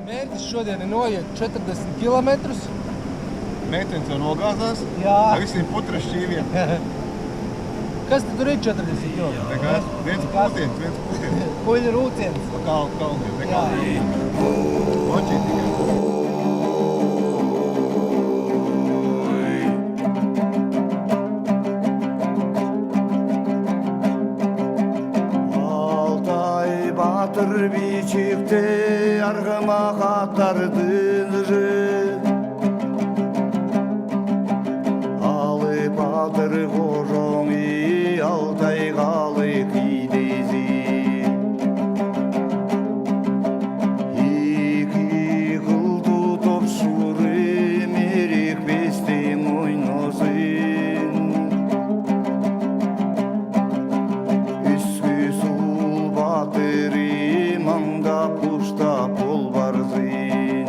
Mērķis šodien ir noiet 40 kilometrus. Meitenes jau nogāzās. Jā. Ar visiem putra šķīviem. Kas tad tur ir 40 kilometri? Nekas, viens pūtiens. Kuļi rūciens. Pa kalniem, nekalniem. Loķī tikai. Batır biçikte argıma katardırı Alı batır koşoni altay kalı kidezi İki kıl tutup şuri merik bestim oynasın Üskü sul batırı Manda pusta polvarzin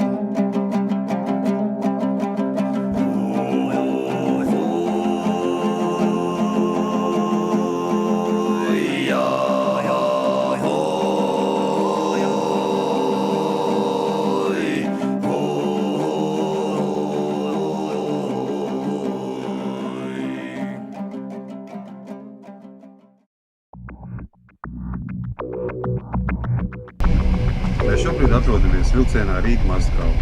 Mēs šobrīd atrodamies vilcienā Rīga-Maskava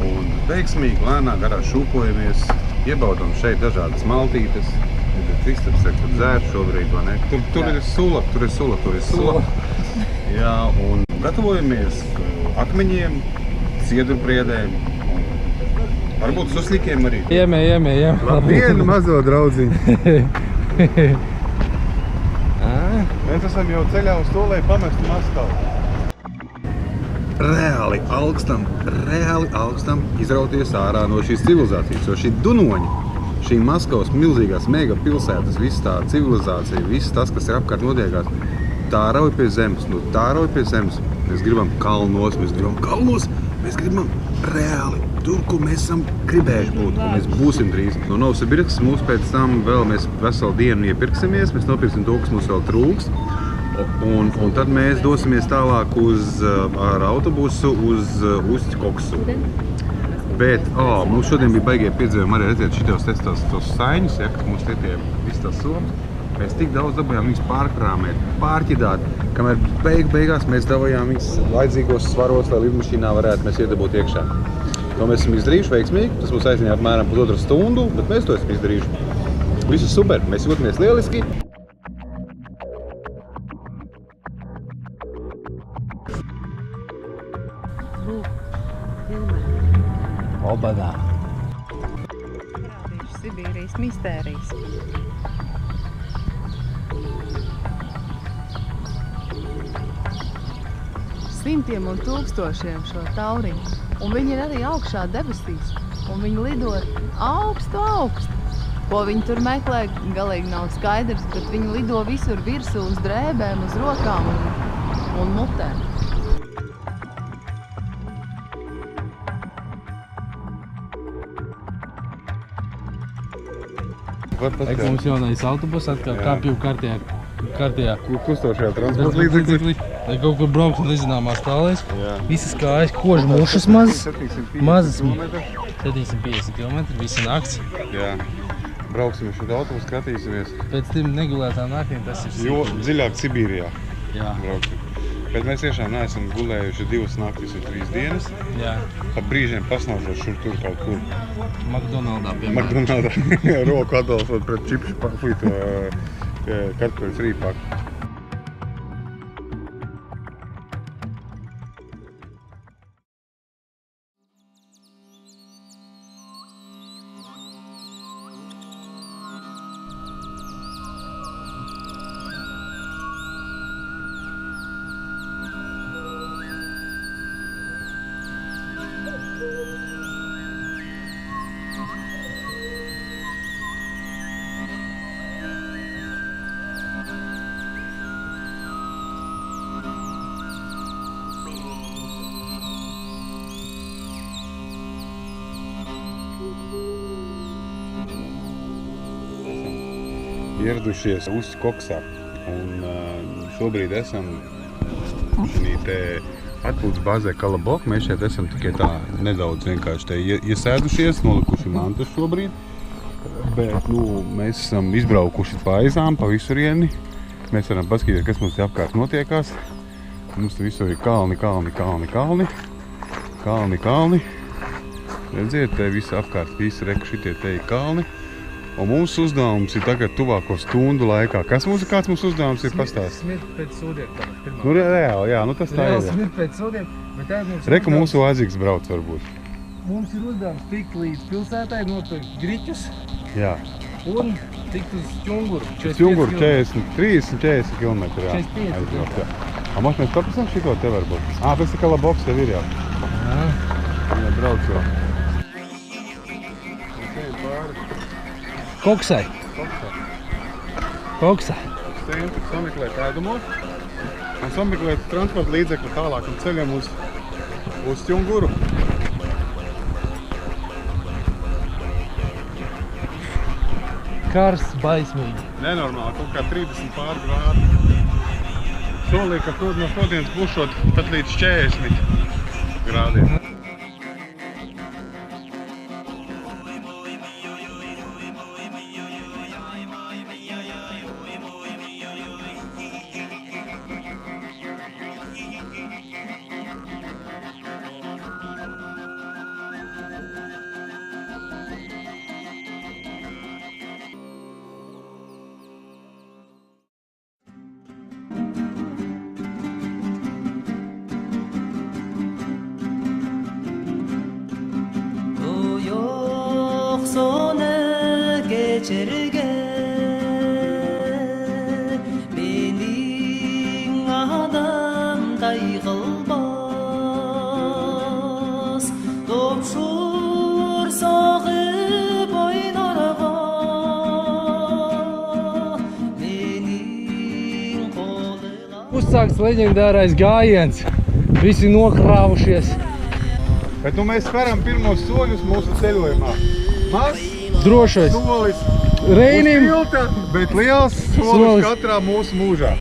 un veiksmīgi lēnā garā šūpojamies, iebaudam šeit dažādas maltītes. Kristaps saka, tur dzēr šobrīd, vai ne? Tur ir sula. Jā, un gatavojamies akmeņiem, ciedurpriedēm, varbūt suslikiem arī. Iemē. Labdien, mazo draudziņu! Mēs esam jau ceļā uz to, lai pamestu Maskavu. Reāli augstam izrauties ārā no šīs civilizācijas, jo šī Dunoņa, šī Maskavas milzīgās mega pilsētas, viss tā civilizācija, viss tas, kas ir apkārt notiekās, tā rauj pie zemes, Mēs gribam kalnos, mēs gribam reāli tur, kur mēs esam gribējuši būt, un mēs būsim drīz. No Novosibirskas mūs pēc tam vēl mēs veselu dienu iepirksimies, mēs nopirksim to, kas mums vēl trūks. Un tad mēs dosimies tālāk ar autobusu uz Uсть-Koksu. Bet mums šodien bija baigie piedzīvojumi arī redzēt šitos saiņus, ja, kas mums tie visi tās somas. Mēs tik daudz dabājām viņus pārkrāmēt, pārķidāt, kamēr beigās mēs dabājām viņus vajadzīgos svaros, lai lidmašīnā varētu mēs iedabūt iekšā. To mēs esam izdarījuši veiksmīgi, tas mums aizņēma apmēram pusotru stundu, bet mēs to esam izdarījuši. Visu super, mēs jūtamies lieliski. Obadā. Parādīšu Sibīrijas mistērijas. Simtiem un tūkstošiem šo tauriņu. Un viņi ir arī augšā debesīs. Un viņi lido augstu. Ko viņi tur meklē, galīgi nav skaidrs, bet viņi lido visur virsū uz drēbēm, uz rokām un mutēm. Mums jaunais autobus atkal kāpju kārtējā. Kustošajā transporta līdzekļi. Kaut kur brauks nezināmās tālēs. Visas kājas, kožu mušas mazas. 750 km, visi nakts. Jā. Brauksim šo autobusu, skatīsimies. Pēc tiem negulētām naktīm tas ir Jo dziļāk Sibīrijā. Jā. Brauksim. Bet mēs tiešām neesam gulējuši 2 naktis un 3 dienas. Jā. Pa brīžiem pasnaužot šur tur kaut kur. McDonaldā, piemēram. McDonaldā. Roku atbalstot pret čipšu fuito kartupeļus rīpaku. Ieradušies Uсть-Koksā un šobrīd esam šī te Atpūtas bāzē Kalabok. Mēs šeit esam tikai tā nedaudz vienkārši te iesēdušies, nolikuši mantas šobrīd. Bet, mēs esam izbraukuši pa aizām, pa visurieni. Mēs varam paskatīties, kas mums te apkārt notiekās. Mums te visur ir kalni. Redziet, te visu apkārt, visi reku šitie te ir kalni. Un mūsu uzdevums ir tagad tuvāko stundu laikā. Kāds mums uzdevums ir pastāst? Smirt pēc sūdiem. Reāli, jā, tas tā ir. Smirt pēc sūdiem, bet tagad mums Reku mūsu oazīgs brauc varbūt. Mums ir uzdevums tikt līdz pilsētai, nopirkt griķus Jā. un tikt uz Ķunguru. Ķunguru 30-40 km. 45 jā. Mums mēs paprasām šito te varbūt? Pēc tā Kalaboks tev ir jā. Jā, brauc jau. Koksai. Centru sameklēt ēdumos un sameklēt transporta līdzekļu tālākam ceļam uz Ķunguru. Karsts, baismīgi. Nenormāli, kaut kā 30 pār grādi. Solīja, ka no šodienas būšot pat līdz 40 grādiem. Geçerge benim adamday kılmaz Topşur sağıp oynarga benim kolına Uzsākts leģendārais gājiens. Visi nokrāvušies. Bet mēs speram pirmos soļus mūsu ceļojumā. Mazs Drošais. solis Reinim. uz tilta, bet liels solis katrā mūsu mūžā.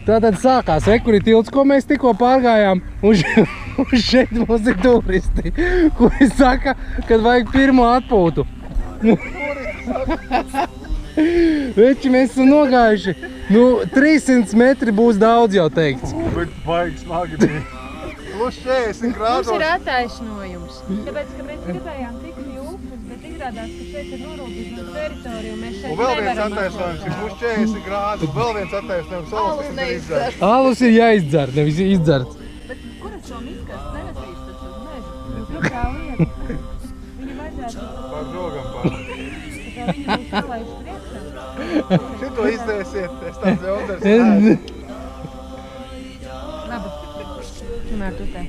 Tātad sākās kur ir tilts, ko mēs tikko pārgājām, un šeit mums ir turisti, kuri saka, kad vajag pirmo atpūtu. Veči, mēs esam nogājuši. 300 metri būs daudz jau teikts. Bet baigi smagi bija. Plus 40 grādos. Mums ir attaisnojums. Tāpēc, ka mēs gribējām tikt pie upes, bet izrādās, ka šeit ir norūpīta teritorija, un mēs šeit Un vēl viens nevaram attaisnojums ir plus 40 grādi. Un vēl viens attaisnojums Alus solis ir neizdzert. izdzert. Alus ir jāizdzer, nevis izdzerts. Bet kuras to miskās nenesīs taču uz mežu? Tur kā lieta. Viņu vajadzētu, Par žogam pār. tā kā viņi būs palaiši priekšā. Šito izdēsiet, es tāds jautājums. Labi. Tomēr tu te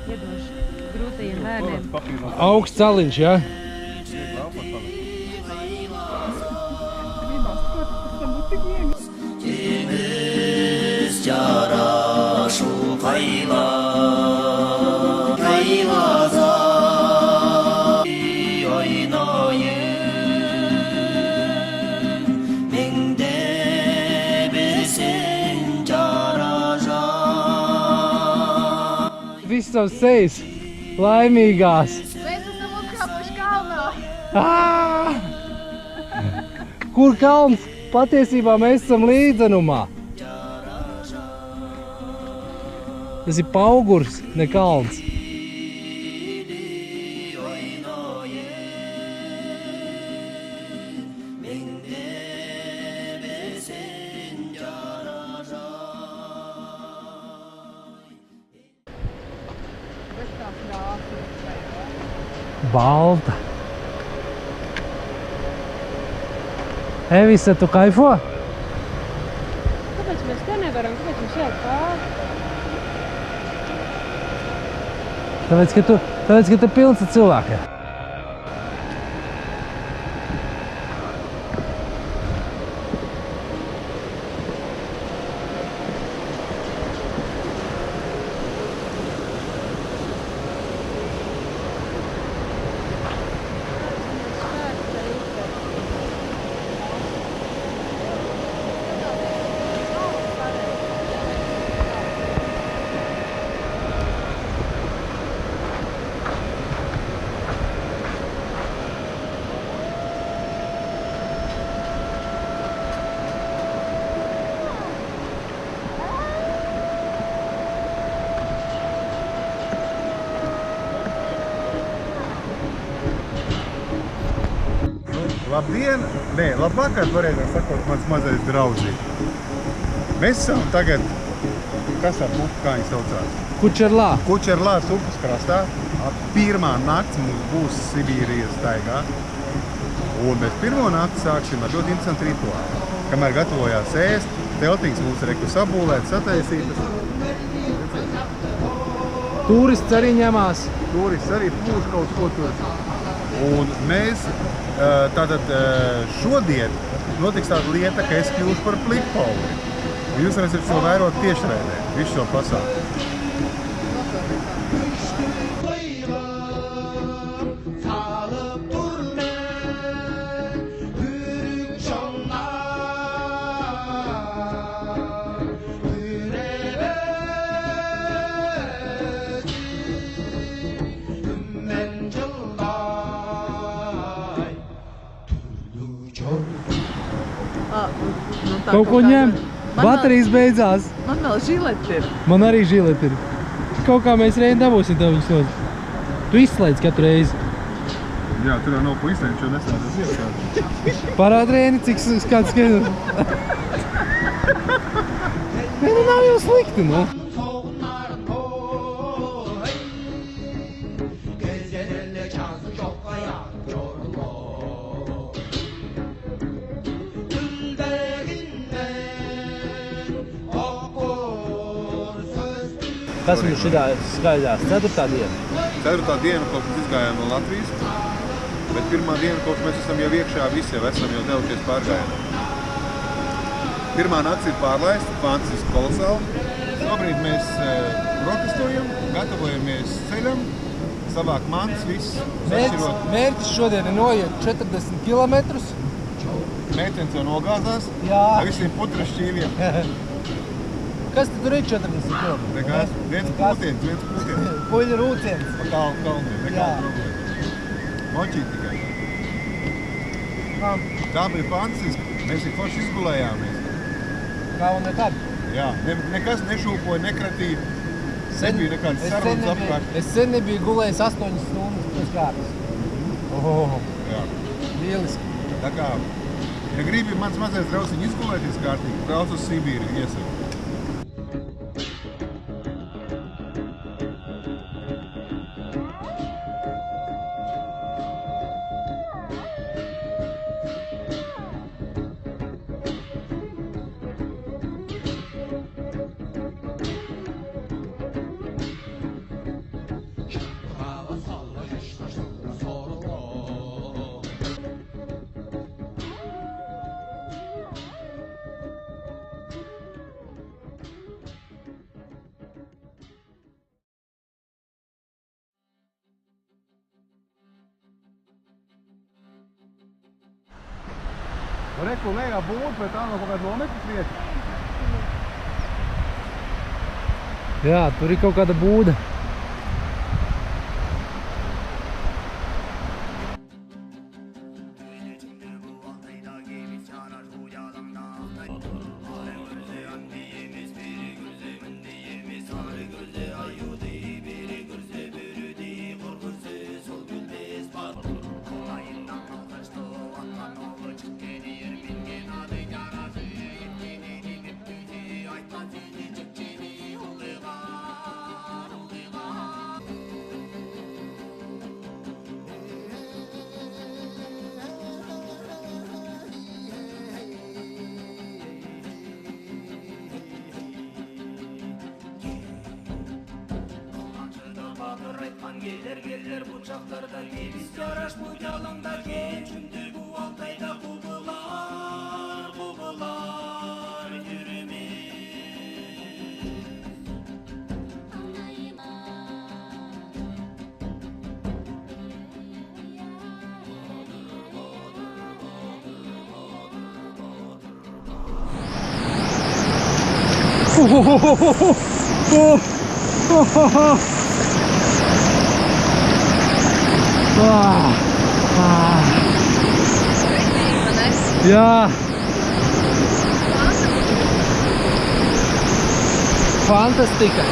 iedoši grūtajiem bērniem. Augsts caliņš, jā? Viss savs sejas laimīgās. Mēs esam uzkāpuši kalnā. Kur kalns? Patiesībā mēs esam līdzenumā. Tas ir paugurs, ne kalns. balta. Evisa, tu kaifo? Kāpēc mēs te nevaram? Kāpēc mums šeit pāri? Tāpēc, ka tu pilns ar cilvēkiem. Labdien! Nē, labvakar, pareizāk sakot, mans mazais draudzī. Mēs esam tagad, kas ar upi, kā viņi saucās? Kučerlā. Kučerlās upes krastā. Pirmā nakts mums būs Sibīrijas staigā. Un mēs pirmo nakti sāksim ar ļoti interesantu rituālu. Kamēr gatavojās ēst, teltīgs mums ir sabūlēts, sataisītas. Turists arī ņemās. Turists arī pūš kaut ko tur. Un mēs tātad šodien notiks tāda lieta, ka es kļūšu par Plipauli. Un jūs varēsiet šo vērot tiešraidē, visu šo pasākumu. Kaut ko ņem. Baterijas beidzās. Man vēl žileti ir. Man arī žileti ir. Kaut kā mēs reizi dabūsim tev viņus nos. Tu izslēdz katru reizi. Jā, tur jau nav ko izslēgt, jo nesādas iekšā. Parād Rēni, cik kāds skaidrs. Nē, nu nav jau slikti, nu. Kas mums šitā skaidrās? 4. diena? 4. diena, kopš mēs izgājām no Latvijas, bet 1. diena, kopš mēs esam jau iekšā, visi jau esam jau devušies pārgājienā. Pirmā nakts ir pārlaista, fantastiski kolosāli. Šobrīd mēs protestojam, gatavojamies ceļam, savāk mantas, viss sašķirot. Mērķis šodien ir noiet 40 kilometrus. Meitenes jau nogāzās ar visiem putras šķīviem. Kas tad tur ir 40 km? Nekas, viens pūtiens. Puļu rūciens. Pa kalniem, nekāda problēma. Močīt tikai. Tā bija fantastiski. Mēs tik forši izgulējāmies. Kā un nekad? Jā, nekas nešūpoja, nekratīja. Nebija nekādas sarunas apkārt. Es sen nebiju gulējis 8 stundas pēc kārtas. Jā. Lieliski. Tā kā, ja gribi mans mazais drausiņi izgulēties kārtīgi, brauc uz Sibīri, iesaku. Reku lejā būtu, bet tā nav kaut kāda nometnes vieta. Jā, tur ir kaut kāda būda. Gelir gelir bucaklarda temiz yaraş bu yalında geçimdir bu altayda kubular yürümüş. Jā. Fantastika.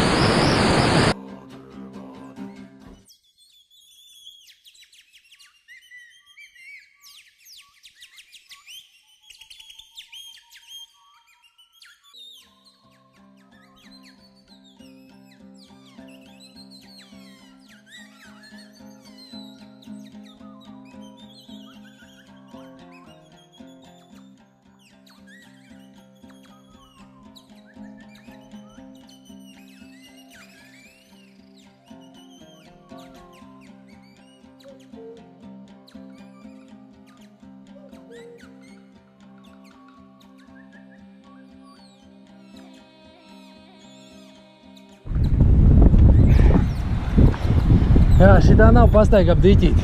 Jā, šitā nav pastaigā ap diķīti.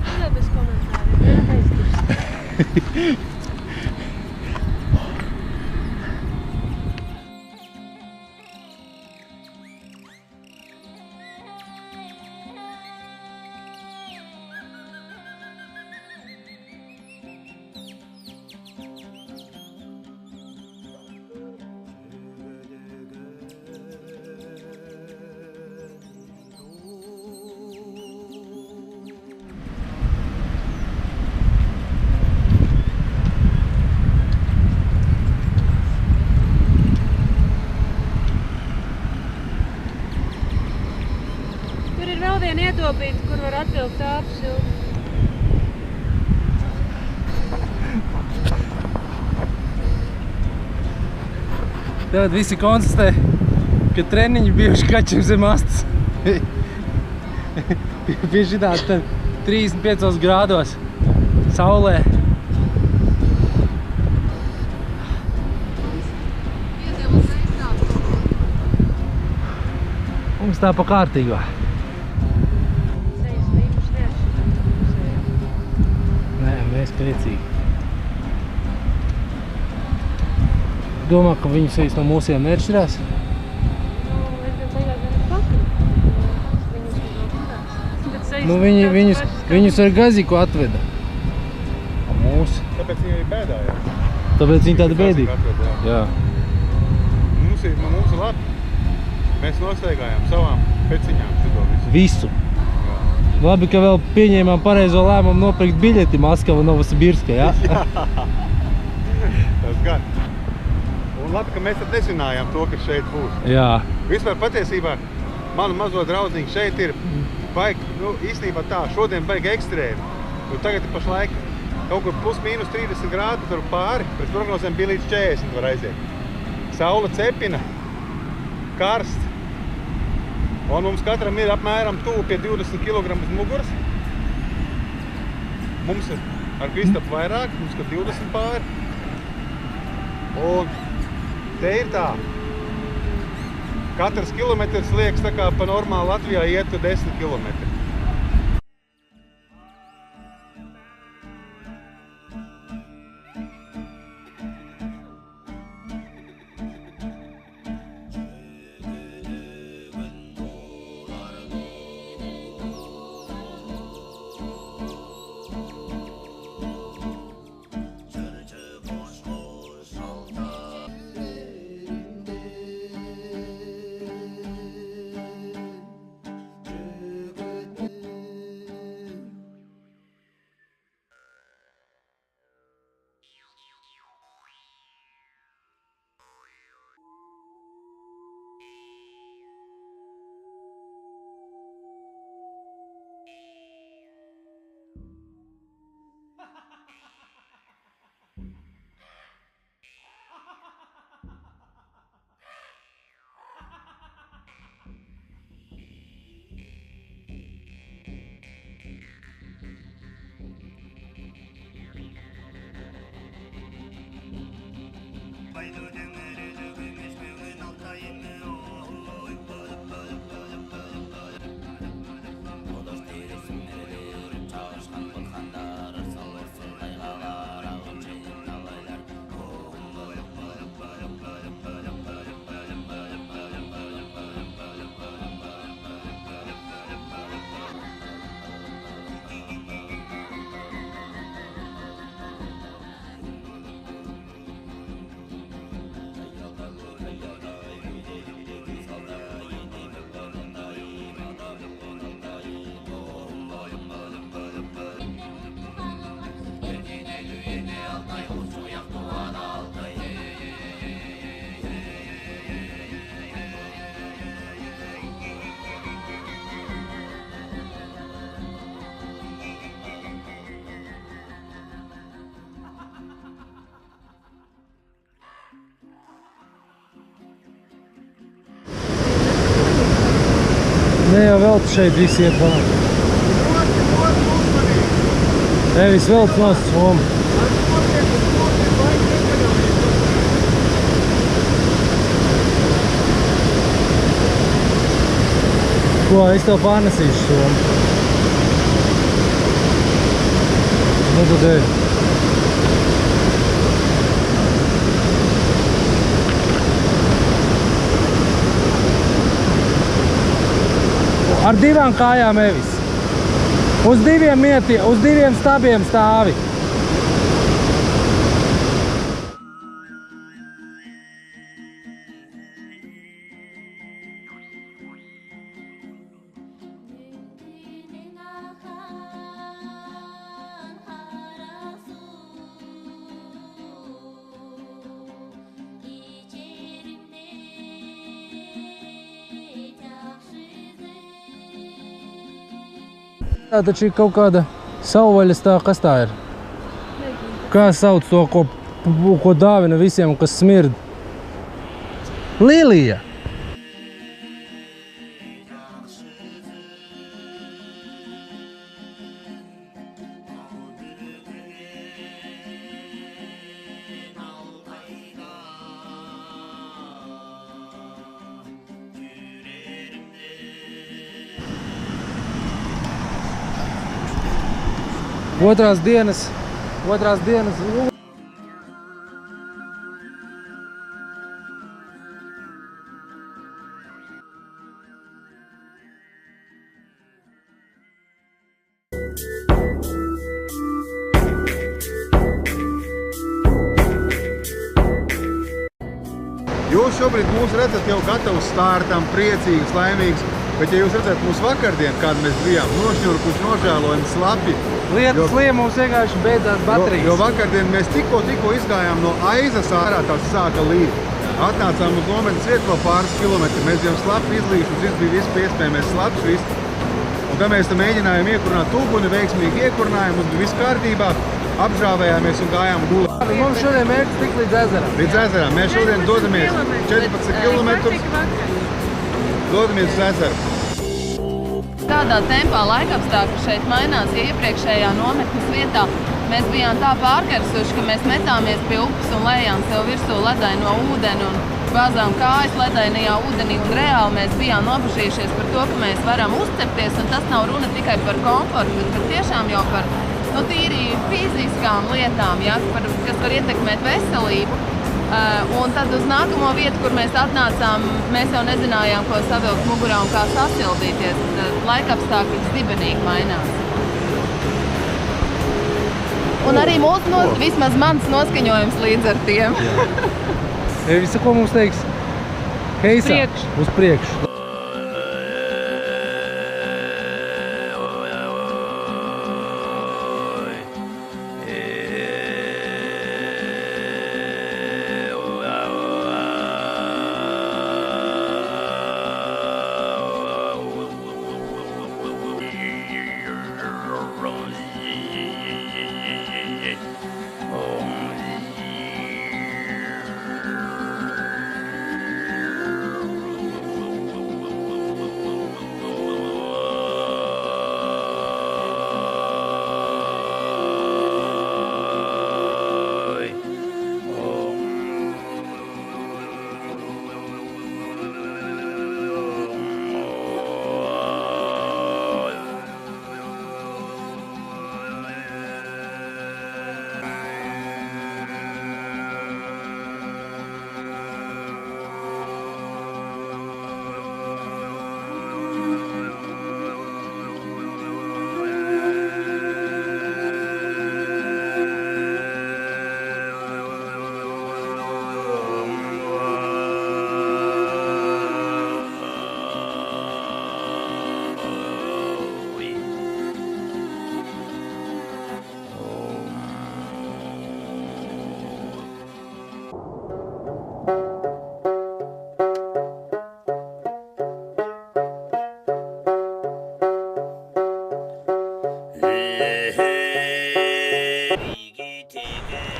Tikai bez komentāriem, aiztirs. Tur ir vēl viena ietopīta, kur var atvilkt āpus. Tagad visi konstatē, ka treniņi bijuši kačiem zem astas. Pie šitā 35 grādos saulē. Mums tā pa kārtīgā. Nē, mēs priecīgi. Domā, ka viņu sejas no mūsiem neatšķirās? Nu, viņus ar gaziku atveda. A mūsu. Tāpēc viņi arī bēdājās. Tāpēc viņi tādi bēdīgi? Atveda, jā. Mums ir labi. Mēs nostaigājām savām peciņām šito visu. Visu. Jā. Labi, ka vēl pieņēmām pareizo lēmumu nopirkt biļeti Maskava Novosibirska, jā? Tas gan. Un labi, ka mēs tad nezinājām to, ka šeit būs. Jā. Vispār patiesībā manu mazo draudzīņu šeit ir baigi, īstenībā tā, šodien baigi ekstrēmi. Tagad ir pašlaik kaut kur plus mīnus 30 grādi tur pāri, pēc prognozēm bija līdz 40 var aiziet. Saula cepina, karst. Un mums katram ir apmēram tuvu pie 20 kg uz muguras. Mums ir ar Kristapu vairāk, mums ir 20 pāri. Un te ir tā. Katrs kilometrs liekas tā kā pa normāli Latvijā iet 10 kilometri. Ne jau vēl šeit visi iet vēl. Evis vēl nost somu. Ko, es tev pārnesīšu somu. Nu tad ej. Ar divām kājām Evis. Uz diviem stabiem stāvi. Tā taču ir kaut kāda savvaļas tā, kas tā ir? Kā sauc to, ko dāvina visiem, kas smird? Lilija! Otrās dienas. Jūs šobrīd mūs redzat jau gatavus stārtam, priecīgs, laimīgs, bet ja jūs redzat mūsu vakardien, kāda mēs bijām, nošņurkuši, nožēlojami, slapi. Lietas liem mums vienkārši beidzās baterijas. Jo vakardien mēs tikko izgājām no Aizas ārā, tās sāka līt. Atnācām uz nometnes vietu vēl pāris kilometri. Mēs bijām slapi izlījuši, viss bija viss iespējamais slaps, viss. Un kad mēs tam mēģinājām iekurāt uguni, veiksmīgi iekurinājumu, mums bija viss kārtībā, apžāvējāmies un gājām gulēt. Mums šodien mērķis tik līdz ezeram. Līdz ezeram. Mēs šodien dodamies 14 kilometrus. Dodamies uz ezeru. Tādā tempā laikapstākļi šeit mainās, ja iepriekšējā nometnes vietā mēs bijām tā pārkarsuši, ka mēs metāmies pie upes un lejām sev virsū ledaino ūdeni un bāzām kājas ledainajā ūdenī, un reāli mēs bijām nobažījušies par to, ka mēs varam uzcepties, un tas nav runa tikai par komfortu, bet tiešām jau par tīri fiziskām lietām, ja, kas var ietekmēt veselību. Un tad uz nākamo vietu, kur mēs atnācām, mēs jau nezinājām, ko savilkt mugurā un kā sasildīties. Laikapstākļi dibenīgi mainās. Un arī vismaz mans noskaņojums līdz ar tiem. Visa, ko mums teiks? Heisa, uz priekšu.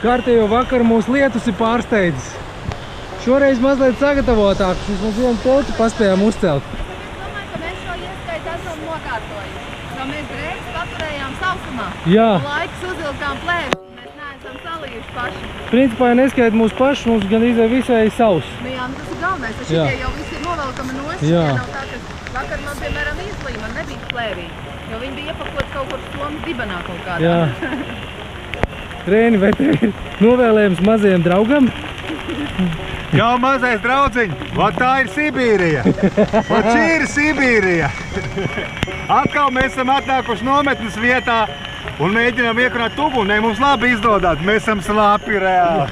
kārtējo vakaru mūsu lietus ir pārsteidzis. Šoreiz mazliet sagatavotāks, vismaz vienu telti paspējām uzcelt. Es domāju, ka mēs šo ieskaitu esam nokārtojuši, jo mēs drēbes paturējām sausumā. Jā. Laiks uzvilkām plēvis, un mēs neesam salījuši paši. Principā, ja neskaita mūsu paši, mums gandrīz visai sauss. Nu jā, nu tas ir galvenais, ka Jā. šitie jau visi ir novelkami nost. Jā. Šitie nav tā, ka vakar man, piemēram, izlīma, man nebija plēvī, jo viņi bija iepakots kaut kur Somas dibenā kaut kādā. Jā. Rēni, vai tev ir novēlējums mazajam draugam? Jau mazais draudziņ, vat tā ir Sibīrija. Vat šī ir Sibīrija. Atkal mēs esam atnākuši nometnes vietā un mēģinām iekurāt uguni. Mums labi izdodās, mēs esam slāpi reāli.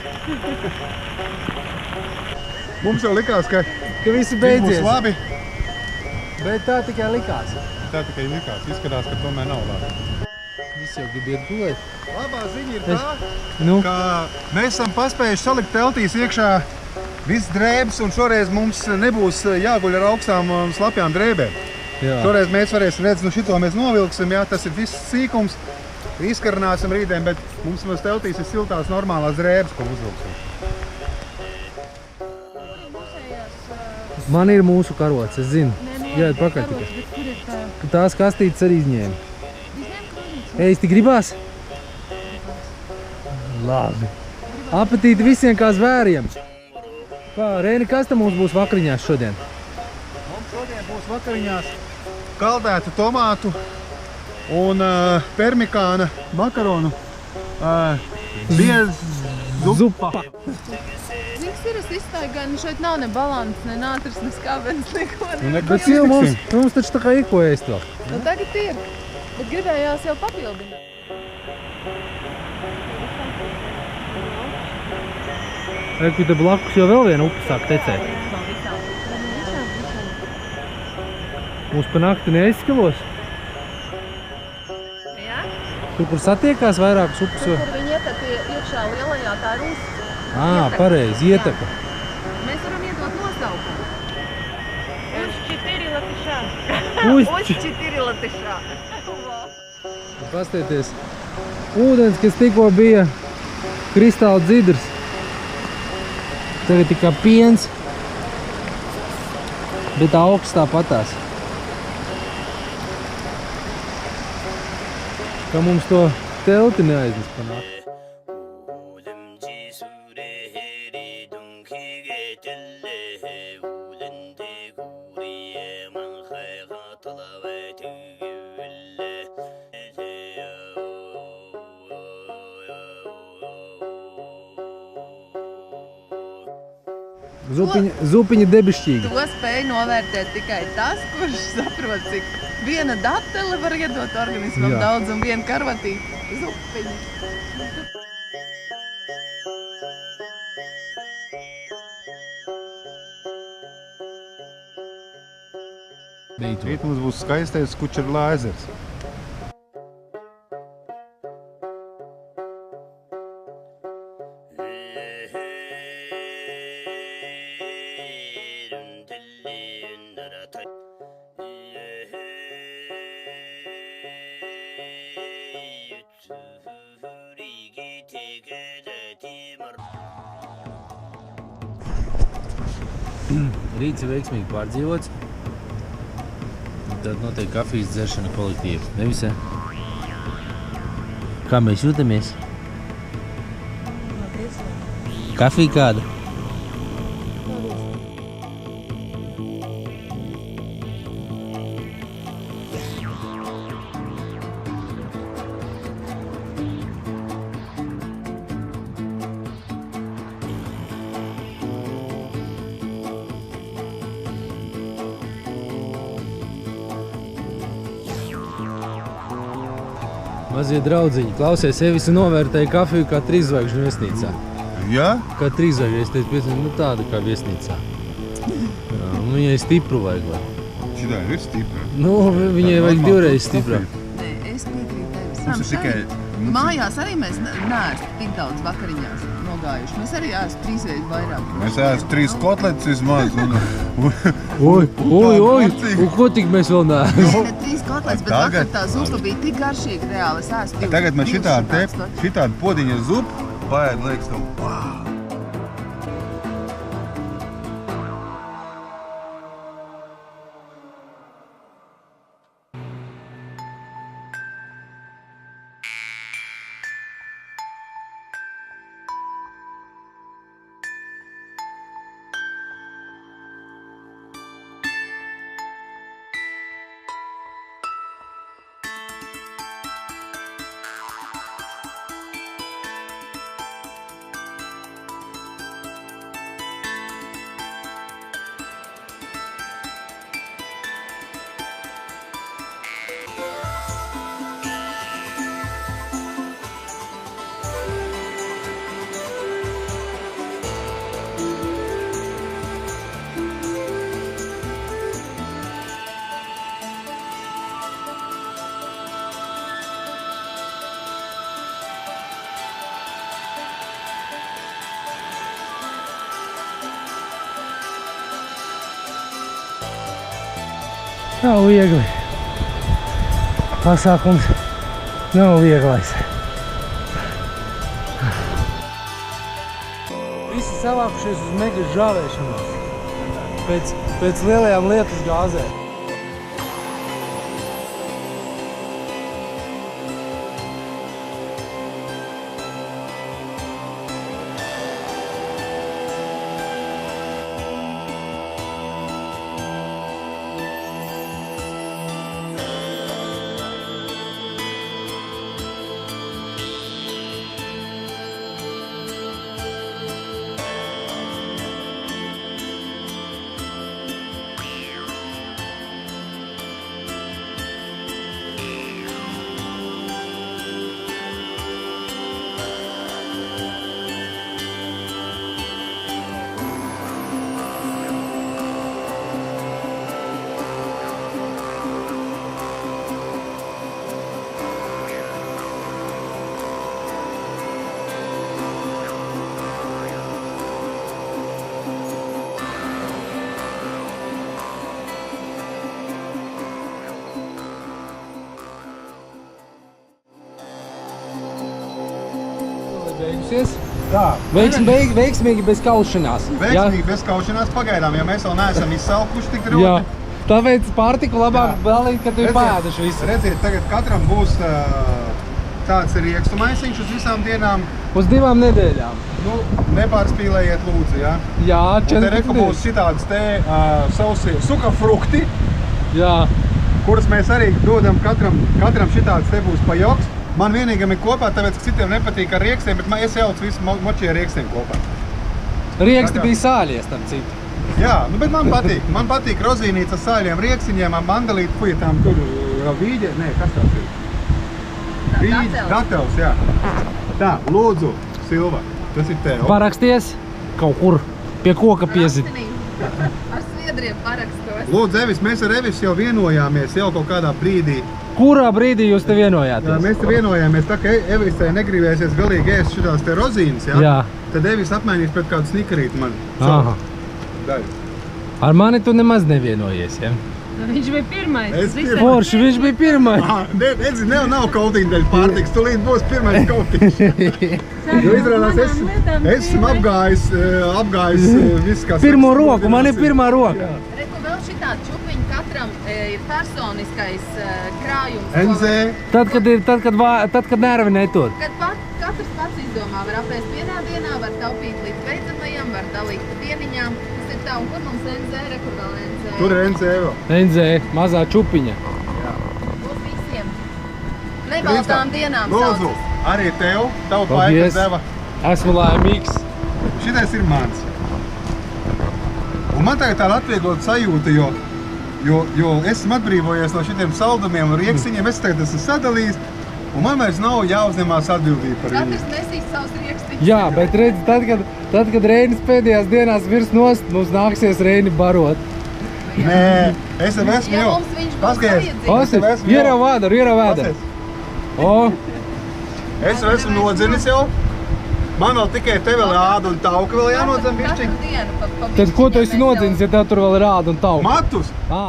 Mums jau likās, ka Ka visi būs beidzies. labi. Bet tā tikai likās. Tā tikai likās, izskatās, ka tomēr nav labi. Viss jau grib iet gulēt. Labā ziņa ir tā, Nu, ka mēs esam paspējuši salikt teltīs iekšā viss drēbes un šoreiz mums nebūs jāguļ ar augstām un slapjām drēbēm. jā. Šoreiz mēs varēsim redzēt, nu šito mēs novilksim, jā, tas ir viss sīkums, izkarināsim rītdien, bet mums teltīs ir siltās normālās drēbes, ko uzvilksim. Man ir mūsu karots, es zinu. Jāiet pakaļ tikai. Bet kur ir tā? Tās kastītes arī izņēma. Ēsti gribās? Labi. Apetīti visiem kā zvēriem. Kā, Rēni, kas tam mums būs vakariņās šodien? Mums šodien būs vakariņās kaldētu tomātu un permikāna makaronu Zupa. Zini, siras izstaigā, šeit nav ne balans, ne nātris, ne skābens, neko. Bet jau mums taču tā kā ir ko ēst vēl. Nu tagad ir, bet gribējās jau papildināt. Reku, te blakus jau vēl viena upe sāk tecēt. Mūs pa nakti neaizskalos. Jā? Tur, kur satiekās vairākas upes. Kur viņi ietek iekšā lielajā, tā ir uz. Pareizi, ieteka. Mēs varam iedot nosaukumu. Uz 4 latišā. Uz 4 latišā. Pastieties, ūdens, kas tikko bija kristāla dzidrs. Tagad tikai piens, bet augsts tāpatās. Ka mums to telti neaiznes pa nakti. Zupiņa debišķīga. To spēj novērtēt tikai tas, kurš saprot, cik viena datele var iedot organismam Jā. daudz un viena karvatīta zupiņa. Rīt mums būs skaistais Kučerlā ezers. Rīts ir veiksmīgi pārdzīvots. Tad notiek kafijas dzeršana kolektīva. Nevis, ja? Kā mēs jūtamies? Kafija kāda? Mazie draudziņi, klausies, Evisi novērtēja kafiju kā 3 zvaigžņu viesnīcā. Jā? Kā 3 zvaigžņu, es teicu, nu tāda kā viesnīcā. Jā, un viņai stipru vajag, vai? Šitā ir stipra. Nu, viņai vajag 2 reizes stiprā. Nē, es piekrītu tevis. Mums ir tikai... Mājās arī mēs neesam tik daudz vakariņās nogājuši. Mēs arī esam 3 reizes vairāk. Mēs ēst 3 kotletes vismaz un... Oi, un ko tik mēs vēl neesam? Ne 3 kotletes, bet Tagad- vakar tā zupa bija tik garšīga reāli. Es ēstu 2. Tagad mēs šitādu podiņa zupu paēd, liekas, tev, wow! Nav viegli. Pasākums nav vieglais. Visi savākušies uz mega žāvēšanos pēc lielajām lietus gāzēm. Beigusies? Tā. Veiksmīgi bez kaušanās. Veiksmīgi bez kaušanās pagaidām, jo mēs vēl neesam izsalkuši tik ļoti. Jā. Tāpēc pārtiku labāk balīt, kad tu ir pēduši visu. Redziet, tagad katram būs tāds riekstu maisiņš uz visām dienām. Uz 2 nedēļām. Nu, nepārspīlējiet lūdzu, jā? Jā, Un te reku būs šitādas te sausie sukafrukti, jā, kuras mēs arī dodam katram šitādas te būs pa joks. Man vienīgam ir kopā, tāpēc, ka citiem nepatīk ar riekstiem, bet es jaucu visu moči ar riekstiem kopā. rieksti bija sāļies, tam citu. Jā, nu, bet man patīk. Man patīk rozīnīts ar sāļiem rieksiņiem, ar mandelīti, pujetām tur vīģē. Nē, kas tās ir? Vīģi, datels, jā. Tā, lūdzu, Silva, tas ir tev. Paraksties kaut kur pie koka piezid. Ar sviedriem parakstos. Lūdzu, Evis, mēs ar Evis jau vienojāmies jau kaut kādā brīdī. Kurā brīdī jūs te vienojāties? Jā, mēs te vienojāmies, tā ka Evisai negribēsies galīgi ēst šitās te rozīnes, jā? Jā. Tad Evis apmainīs pret kādu snikerīti man. Aha. Daļu. Ar mani tu nemaz nevienojies, ja? Viņš bija pirmais. Es pirmais. Forši, viņš bija pirmais. Redzi, nav kautiņa daļa pārtiks, tu līdz būs pirmais kautiņš. Jo izrādās, esmu apgājis viss, kas... Pirmo roku, man ir pirmā roka. Reku vēl šitā čupiņa katram ir personiskais krājums. NZ. Tad, kad nervi netur. Kad katrs pats izdomā, var apēst vienā dienā, var taupīt līdz beidzamajam, var dalīt pa dieniņām. Tas ir tā, un kur mums NZ, rekur vēl NZ? Tur ir NZ vēl. NZ, mazā čupiņa. Būs visiem. Nebaltām dienām Lūdzu, saucas. arī tev, tavu Paldies. paikas deva. Esmu laimīgs. Šitais ir mans. Un man tagad tāda atvieglota sajūta, jo esmu atbrīvojies no šitiem saldumiem un rieksiņiem, es tagad esmu sadalījis, un man vairs nav jāuzņemās atbildība par viņu. Katrs nesīs savus riekstīšus. Jā, bet redz, tad, kad Reinis pēdējās dienās virs nost, mums nāksies Reini barot. Nē, es jau esmu Ja jau. mums viņš būs Paskaties. vajadzīgs. Osis, ierau vēdaru. O, Es jau esmu nodzinis jau. Man vēl tikai te vēl āda un tauka vēl jānodzem bišķiņ. Katru dienu pa tad bišķiņam ko tu esi mēs jau- nodzinis, ja tev tur vēl ir āda un tauka? Matus! Ā.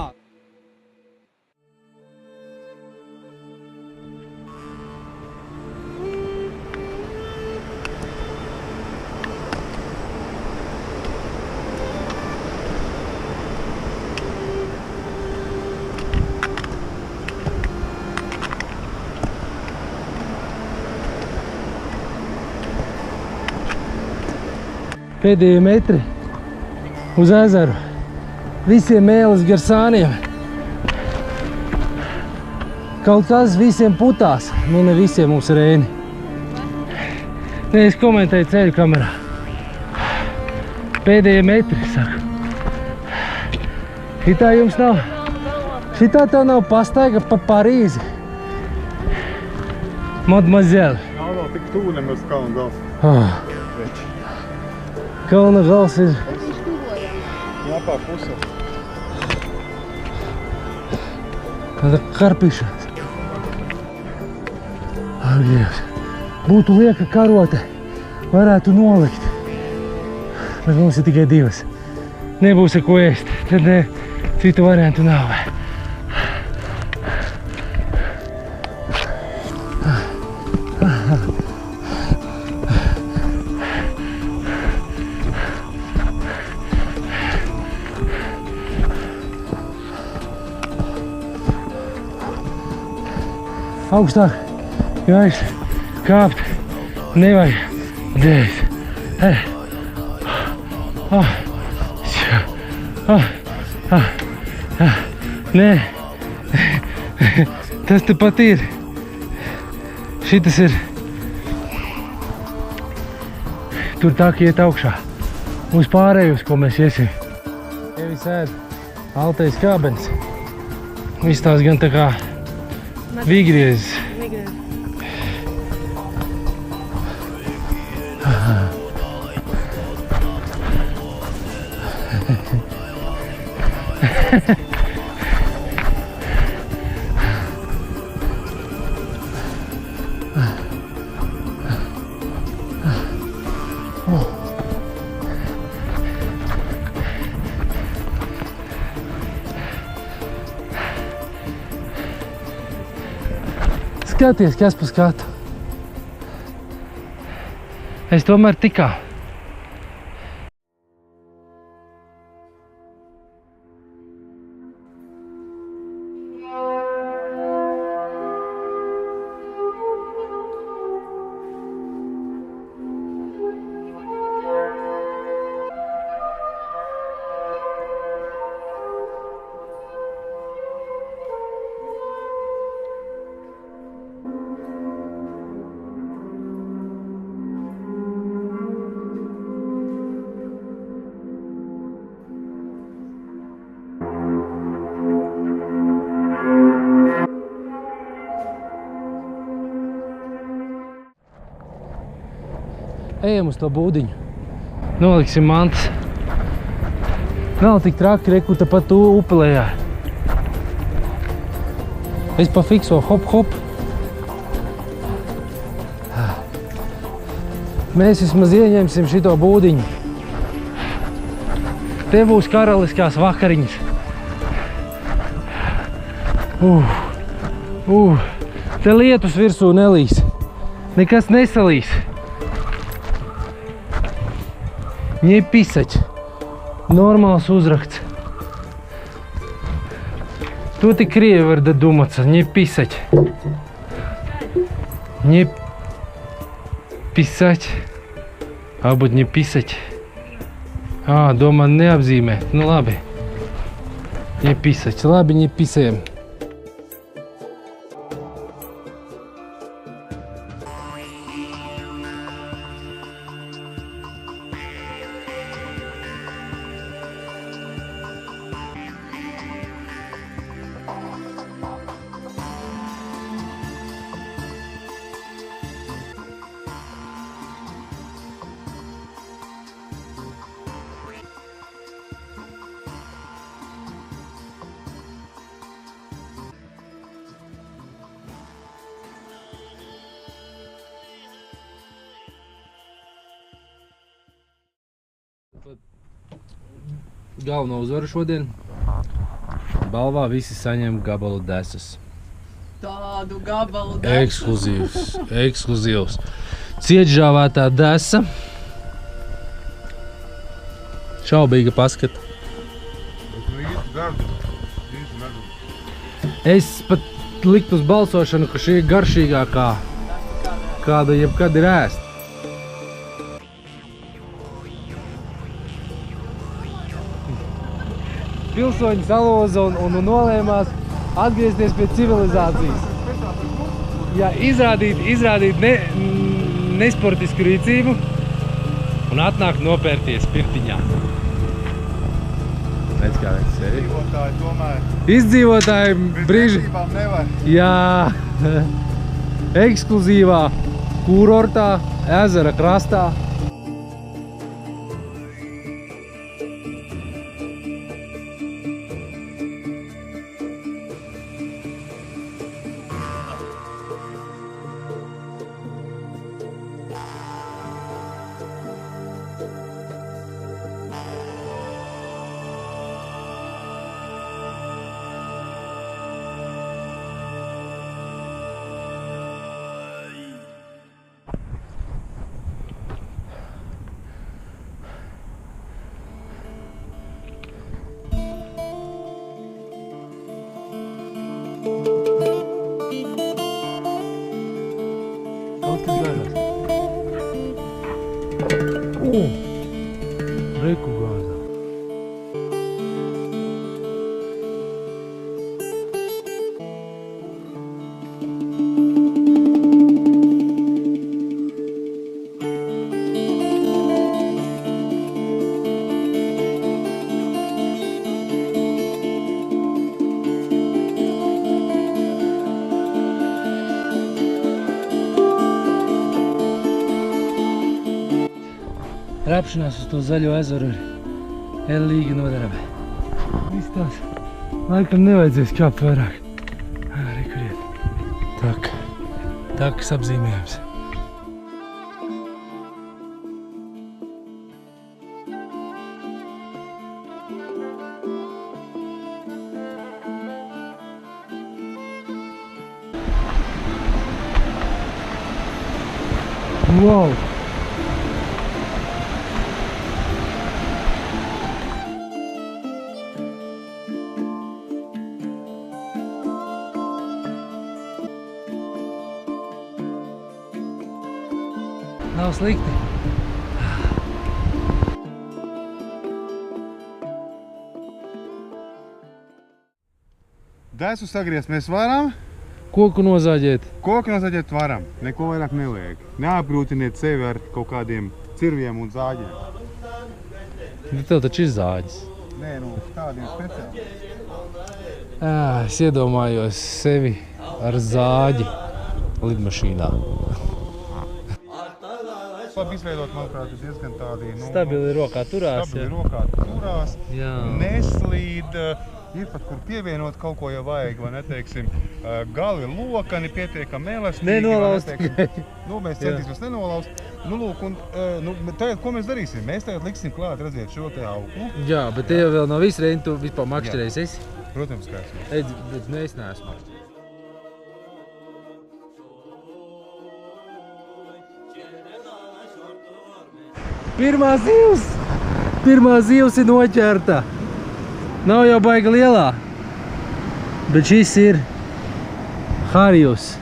Pēdējie metri uz ezeru. Visiem mēlis gar sāniem. Kaut kas visiem putās. Nu, ne visiem mums rēni. Nē, es komentēju ceļu kamerā. Pēdējie metri, saku. Šitā jums nav. Šitā tev nav pastaiga pa Parīzi. Mademoiselle. Nav tik tuvu nemaz kalna gals. Kalna gals ir. Labā pusē. Tāda karpišās. Ak, Dievs. Būtu lieka karote, varētu nolikt. Bet mums ir tikai 2. Nebūs ar ko ēst, tad ne, citu variantu nav. Augstāk, gaiss, kāpt, nevajag, dēļ. Nē, tas te pat ir. Šitas ir. Tur tā, ka iet augšā. Uz pārējus, ko mēs iesim. Tevi sēd altais kābens. Viss tās gan tā kā vigriezis. Skaties, kas pa skatu. Es tomēr tikā. Ejam uz to būdiņu. Noliksim mantas. Nav tik traki, kur tepat upelējā. Es pa fikso, hop, hop. Mēs vismaz ieņemsim šito būdiņu. Te būs karaliskās vakariņas. Te lietus virsū nelīs. Nekas nesalīs. Не писать. Нормāls uzraksts. Тут и крievi var dodumаться. Не писать. Не писать. Varbūt не писать. Domā neapzīmēt. Nu labi. Не писать. Labi, не писаем. Galveno uzvaru šodien. Balvā visi saņem gabalu desas. Tādu gabalu desu. Ekskluzīvs. Cietžāvētā desa. Šaubīga paskata. Es pat liktu uz balsošanu, ka šī ir garšīgākā, kāda jebkad ir ēst. pilsoņi salūza un nolēmās atgriezties pie civilizācijas. Jā, izrādīt nesportisku rīcību un atnākt nopērties pirtiņā. Redz, kā redz sevi. Izdzīvotāji tomēr Izdzīvotāji brīži. vērtībām nevar. Jā, ekskluzīvā kurortā, ezera krastā. Kaut kas gāžās. Reku gāzā. Rapšanās uz to zaļo ezeru ir ellīgi noderama. Viss tās laikam nevajadzēs kāpt vairāk. Arī kur iet. Takas apzīmējums. Wow! Nav slikti. Desu sagriezt mēs varam, Koku nozāģēt. koku nozaģēt varam. Neko vairāk neliek. Neapgrūtiniet sevi ar kaut kādiem cirviem un zāģiem. Tev taču ir zāģis. Nē, nu, tādiem speciāli. Es iedomājos sevi ar zāģi lidmašīnā. Labi izveidot, manuprāt, ir diezgan tādi... Stabili rokā turās. Stabili rokā turās. Jā. Neslīd. Ir pat, kur pievienot kaut ko, ja vajag, vai neteiksim, gali lokani pietiekami elastīgi. Nenolaust. Mēs centīsimies nenolaust. Nu, lūk, un tagad, ko mēs darīsim? Mēs tagad liksim klāt, redziet, šo te auklu. Jā, bet te jau vēl nav viss reini, tu vispār makšķerējis esi. Protams, kā esmu. Edzi, bet es neesmu makšķerējis. Pirmā zivs ir noķerta. Nav jau baigi lielā, bet šis ir harijus.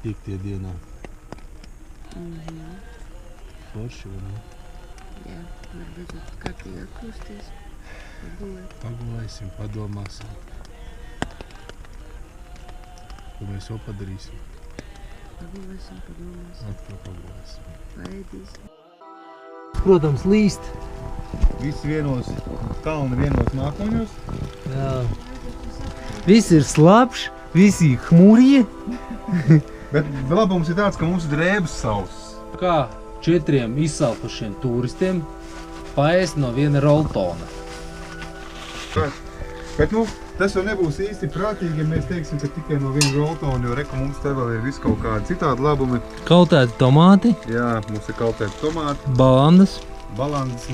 Piektie dienā. Forši, vai ne? Jā, varbūt kārtīgi atpūsties. Pagulēsim, padomāsim. Ko mēs vēl padarīsim? Pagulēsim, padomāsim. Atkal pagulēsim. Paēdīsim. Protams, līst. Visi vienos kalni, vienos mākoņos. Jā. Viss ir slapš, visi hmurji. Bet labums ir tāds, ka mums ir drēbes sauss. Kā 4 izsalkušiem turistiem paēst no viena roltona. Bet, tas jau nebūs īsti prātīgi, ja mēs teiksim, ka tikai no viena roltona, jo reka mums te vēl ir visu kaut kādi citādi labumi. Kautēti tomāti, Jā, mums ir kautēti tomāti, balandas, Balances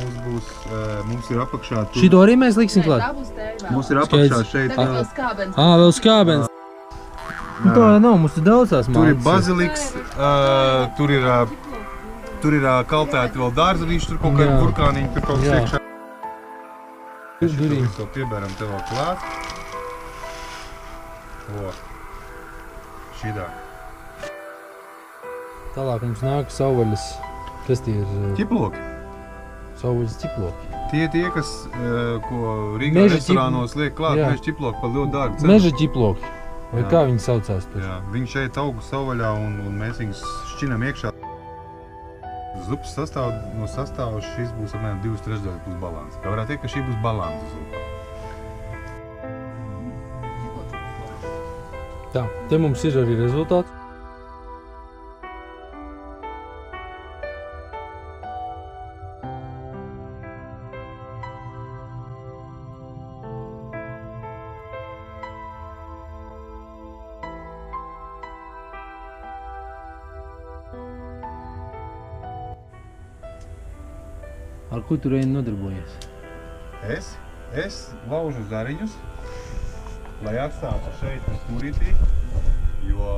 mums ir apakšā. Šito arī mēs liksim klāt? Tā būs tev vēl. Mums ir apakšā šeit. Tagad vēl skābens. Vēl skābens. Nu, tā nav, mums ir daudz tās Tur ir malces. baziliks, tur ir kaltēti vēl dārzavīši, tur kaut kādi burkāniņi, tur kaut kas iekšā. Šito piebēram tev vēl klāt. Šidā. Tālāk mums nāk savvaļas. Kas tie ir? Ķiploki. Savvaļas ķiploki. Tie, kas, ko Rīgā Meža restorānos liek klāt, jā. meža ķiploki par ļoti dārgu cenu. Meža ķiploki. Vai kā viņi saucās tur? Jā, viņi šeit augu savvaļā un mēs viņus šķinam iekšā. Zupas sastāvs šis būs apmēram 2/3 plus balans. Kā varētu teikt, ka šī būs balansa zupa. Tā, te mums ir arī rezultāts. Ar ko tu reini nodarbojies? Es laužu zariņus, lai atstātu šeit stūrītī, jo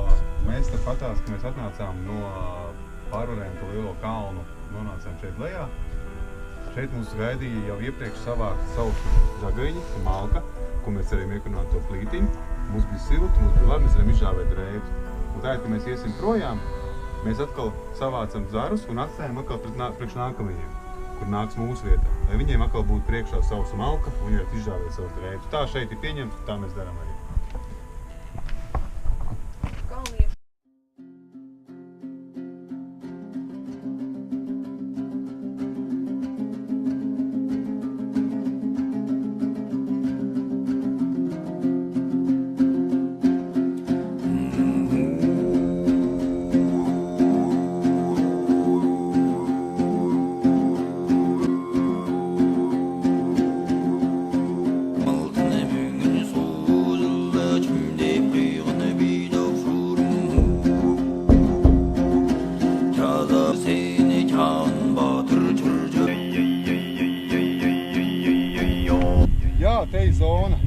mēs tāpatās, ka mēs atnācām no pārvarējām to lielo kalnu, nonācām šeit lejā. Šeit mums gaidīja jau iepriekš savākt savu zagaiņu, malka, ko mēs cerējām iekurāt to plītiņu. Mums bija silti, mums bija labi, mēs varam izžāvēt drēbes. Un tā, kad mēs iesim projām, mēs atkal savācam zarus un atstājam atkal priekš nākamajiem, kur nāks mūsu vietā. Lai viņiem atkal būtu priekšā savs malka un viņi varētu izžāvēt savus drēbes. Tā šeit ir pieņemts, tā mēs darām arī. Jā, te ir zona.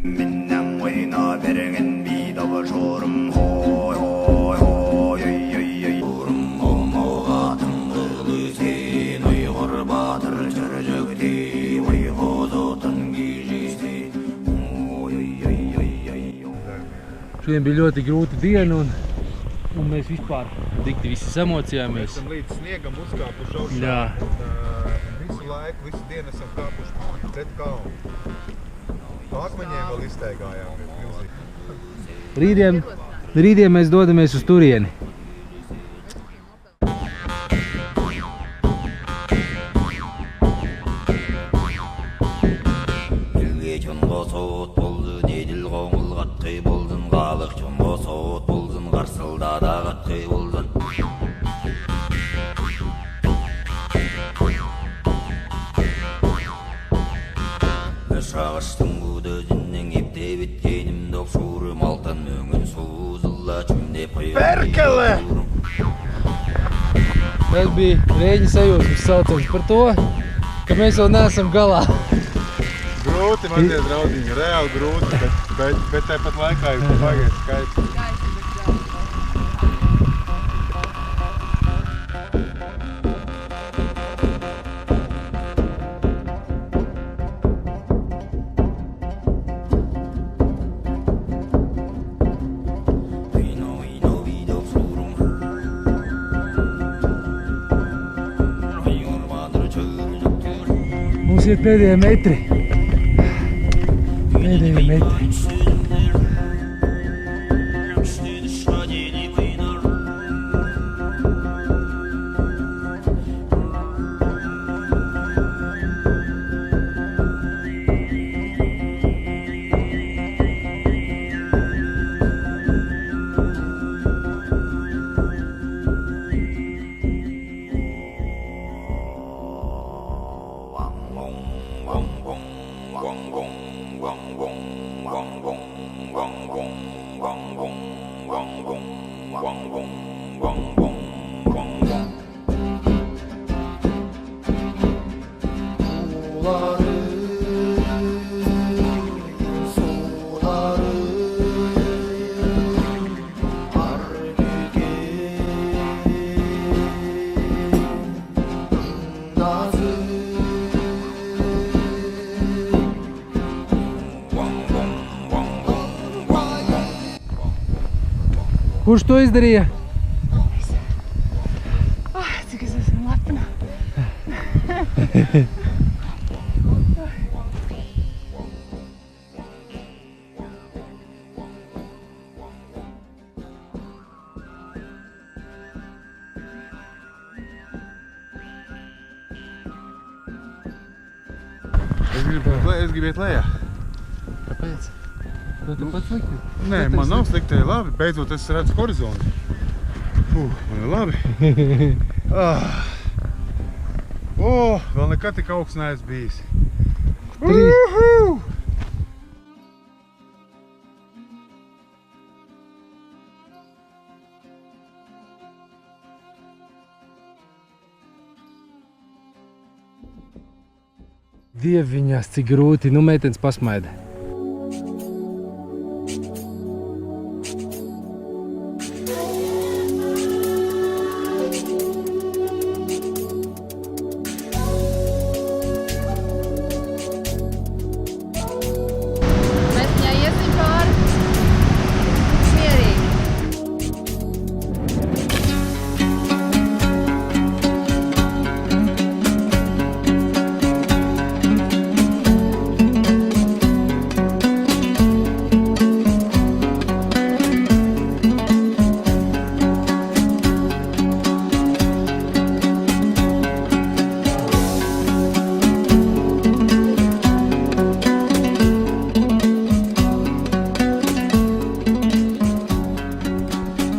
Minnen oyna bergen bir dava çorum hoy hoy hoy ey ey ey çorum olmagatım kırlı sen uyg'ur batır çırcıkti uyg'uzotun gijisi oy ey ey ey ey. Šodien bija ļoti grūta diena un mēs vispār dikti visi samocījāmies. Esam līdz sniegam uzkāpuši augšā. Jā. Visu laiku, visu dienu esam kāpuši pret kalnu. Akmeņiem vēl izteigājām. Rītdien mēs dodamies uz turieni. Dilge çongo soğut boldu nedil qoğul qatqı boldun qalıq çongo soğut boldun qarsılda da qatqı boldun. Şağıştın bu dözünden epte bitkenim dokşurum altan möngün suzılla çümde payı. Perkele! Tas bija rēģi sajūsmas saucams par to, ka mēs vēl neesam galā. Grūti, man tie draudiņi, reāli grūti, bet tāpat laikā ir pagaies skaits. Mums ir pēdējie metri. Pēdējie metri. Kurš to izdarīja? Cik es esmu lepna. Es gribu iet lejā. Kāpēc? Tu pats slikti? Nē, man nav slikti, labi. Beidzot es redzu horizontu. Man ir labi. Vēl nekad tik augsts neesmu bijis. Dieviņās, cik grūti. Nu, meitenes pasmaida. Mēs viņai iesim pāri. Mierīgi.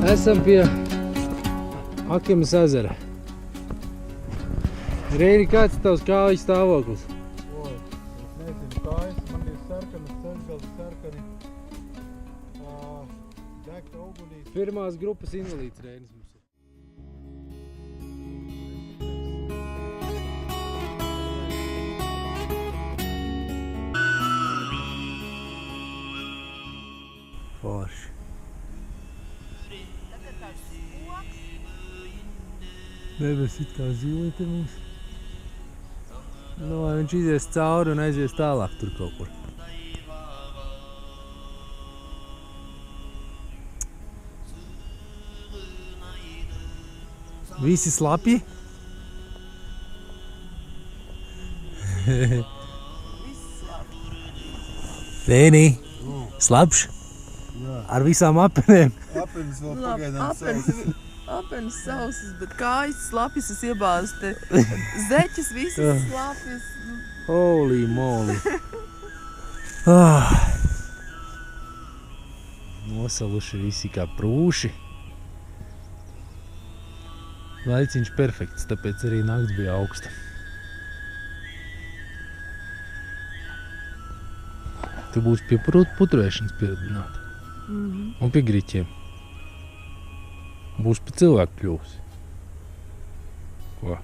Esam pie Akemas ezera. Reini, kāds ir tavs kāju stāvoklis? Es nezinu, kājas, man ir sarkanas, ceļgaldi sarkani. Degta ugunīs. Pirmās grupas invalīds Reinis mums ir. Forši. Debes it kā zīlīte mums. Nu, lai viņš izies cauri un aizies tālāk tur kaut kur. Visi slapji? Tēnī, slapš? Ar visām apenēm? Apenis vēl pagaidām savas. Apenis sausas, bet kājas slapjas, es iebāzu te zeķes, visas slapjas. Holy moly. Nosaluši visi kā prūši. Laiciņš perfekts, tāpēc arī nakts bija augsta. Tu būsi pie putruēšanas pieradināt. Un pie griķiem. Būs pie cilvēku kļūs. Ko?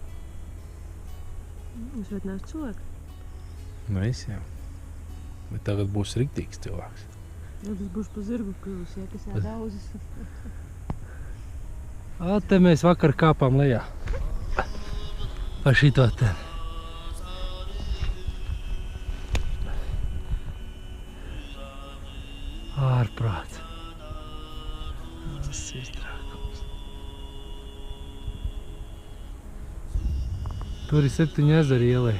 Es vairs neesmu cilvēks. Nu es jau. Bet tagad būs riktīgs cilvēks. Ja tas būs pa zirgu kļūs, ja kas jādauzas. Te mēs vakar kāpām lejā. Pa šito te. Ārprāts. Tas ir trākums. Tur ir 7 ezeri ielē.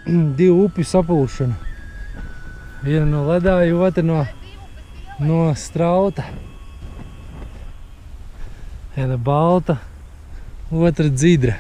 divu upju sapulšana. Viena no ledāja, otra no strauta. Viena balta, otra dzidra.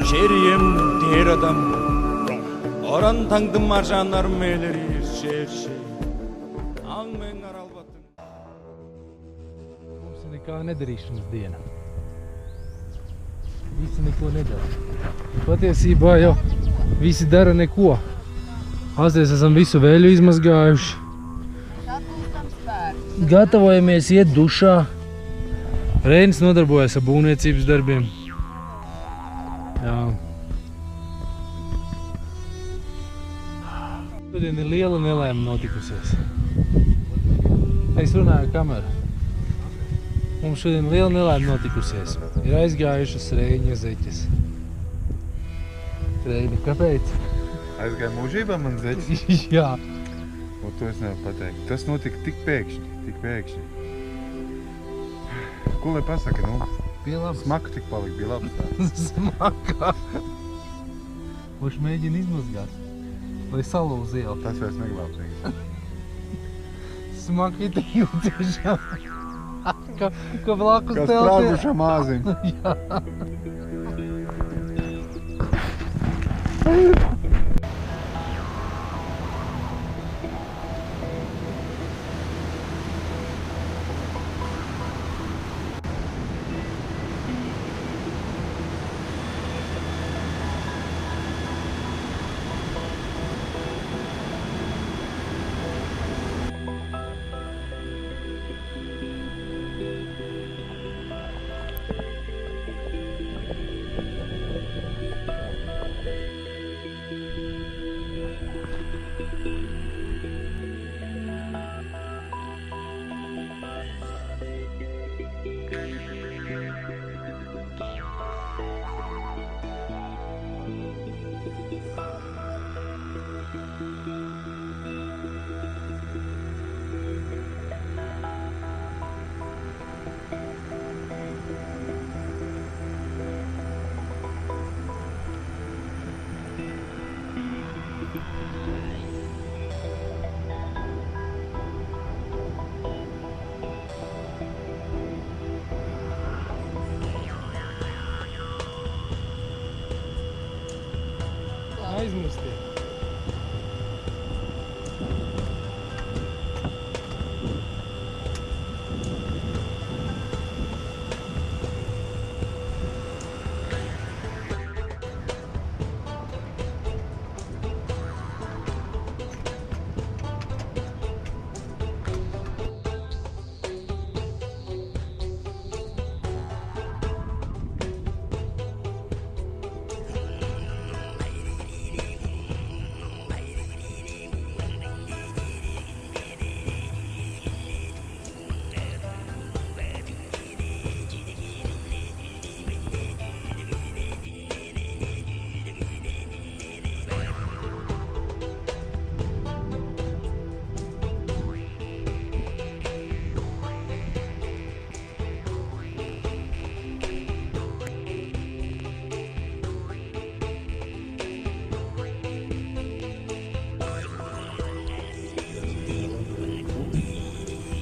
Şeriyem diğer adam Oran tangdım marjanlar meleri şer. Ang men aralbatın. Mums ir nekā nedarīšanas diena. Visi neko nedara. Patiesībā jau visi dara neko. Asties esam visu veļu izmazgājuši. Gatavojamies iet dušā. Reinis nodarbojas ar būvniecības darbiem. Jā. Šodien ir liela nelēma notikusies. Es runāju kameru. Mums šodien liela nelēma notikusies. Ir aizgājušas Reiņa zeķes. Reini, kāpēc? Aizgāja mūžībā man zeķis? Jā. Un to es nevaru pateikt. Tas notika tik pēkšņi. Ko lai pasaka, nu? Bija labs. Smaka tik palika, bija labs tā. Smaka. Viņš mēģina izmazgāt, lai salūz ielu. Tas vairs neglābs. Smaki tik jūtiešām. Ka blakus Kas sprāgušā māzim. Jā. aizmirstiet.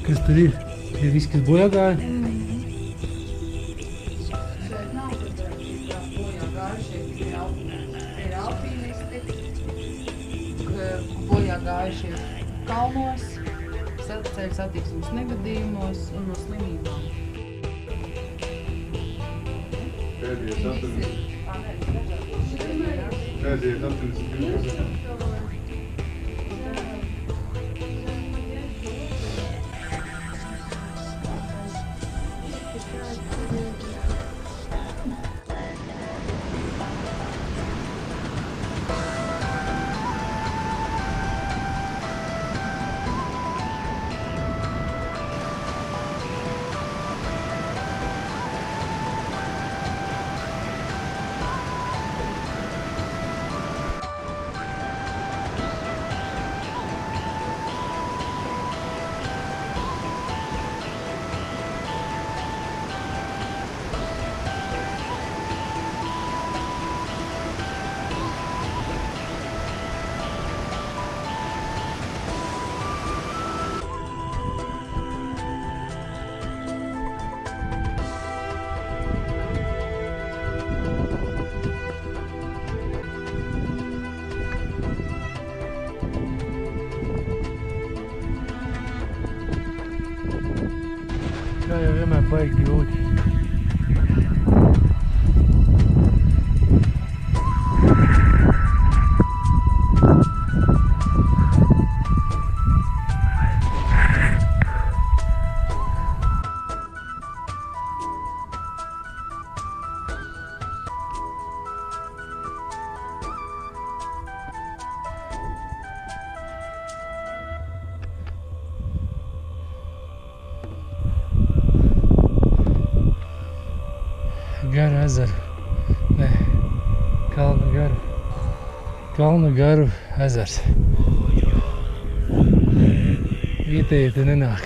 Kas tur ir? Ir viss, kas bojā gāja? Šeit nav tās bojā gājušie, ir alpīnisti, bojā gājušie kalnos, ceļu satiksmes negadījumos un no slimībām. Pēdējais 82. Kā jau vienmēr baigi grūti. Garu ezeru. Nē, Kalnu garu ezers. Vietējie te nenāk.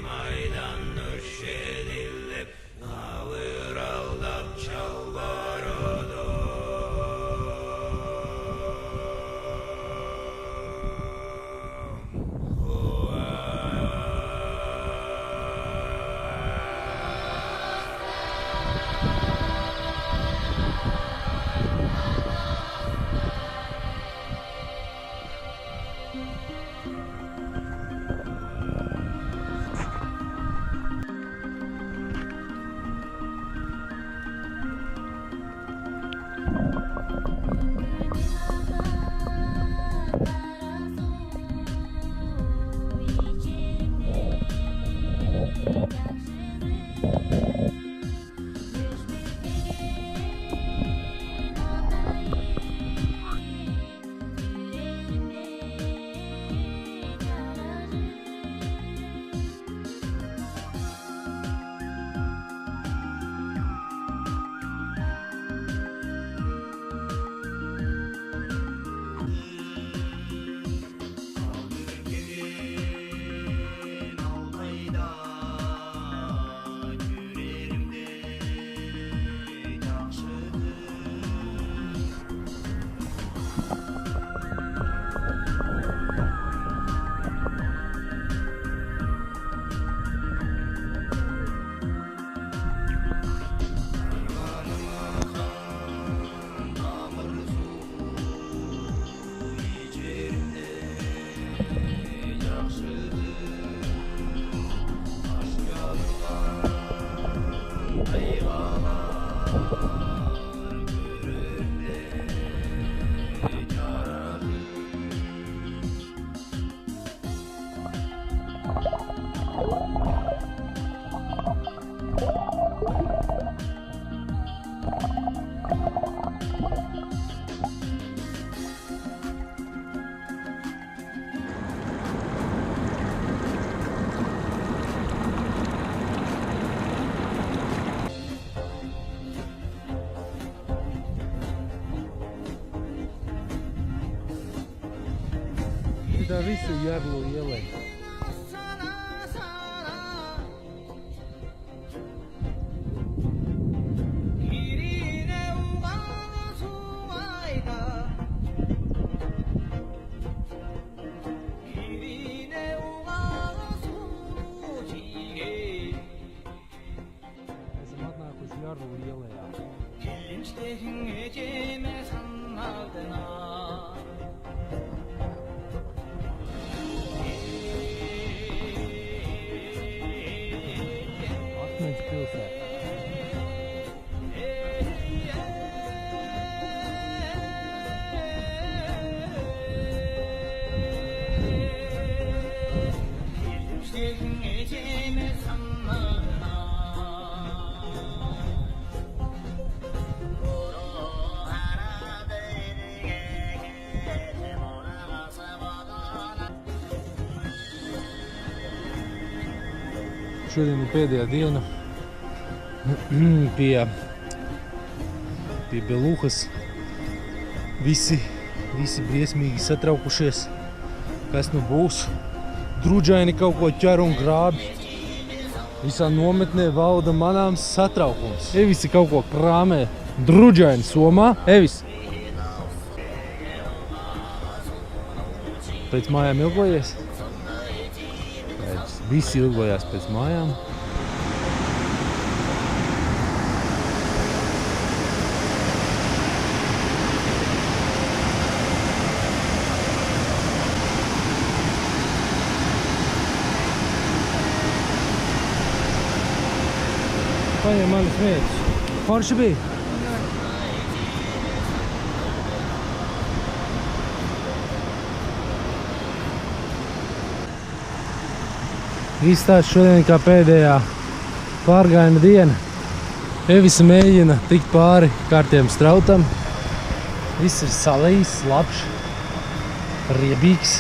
Maidan nöşedilip, ağır aldan Tā visu Jarlu ielai. Esam atnākuši Jarlu ielajā. Akmens pilsēta. Šodien ir pēdējā diena pie Beluhas. Visi briesmīgi satraukušies, kas nu būs. Drudžaini kaut ko ķer un grābi. Visā nometnē valda manāms satraukums. Evis kaut ko krāmē. Drudžaini somā. Evis! Pēc mājām ilgojies? Visi ilgojās pēc mājām. Paņem manis mērķus. Forši bija? Izstāst šodien kā pēdējā pārgājiena diena. Evisa mēģina tikt pāri kārtiem strautam. Viss ir salījis, labs, riebīgs,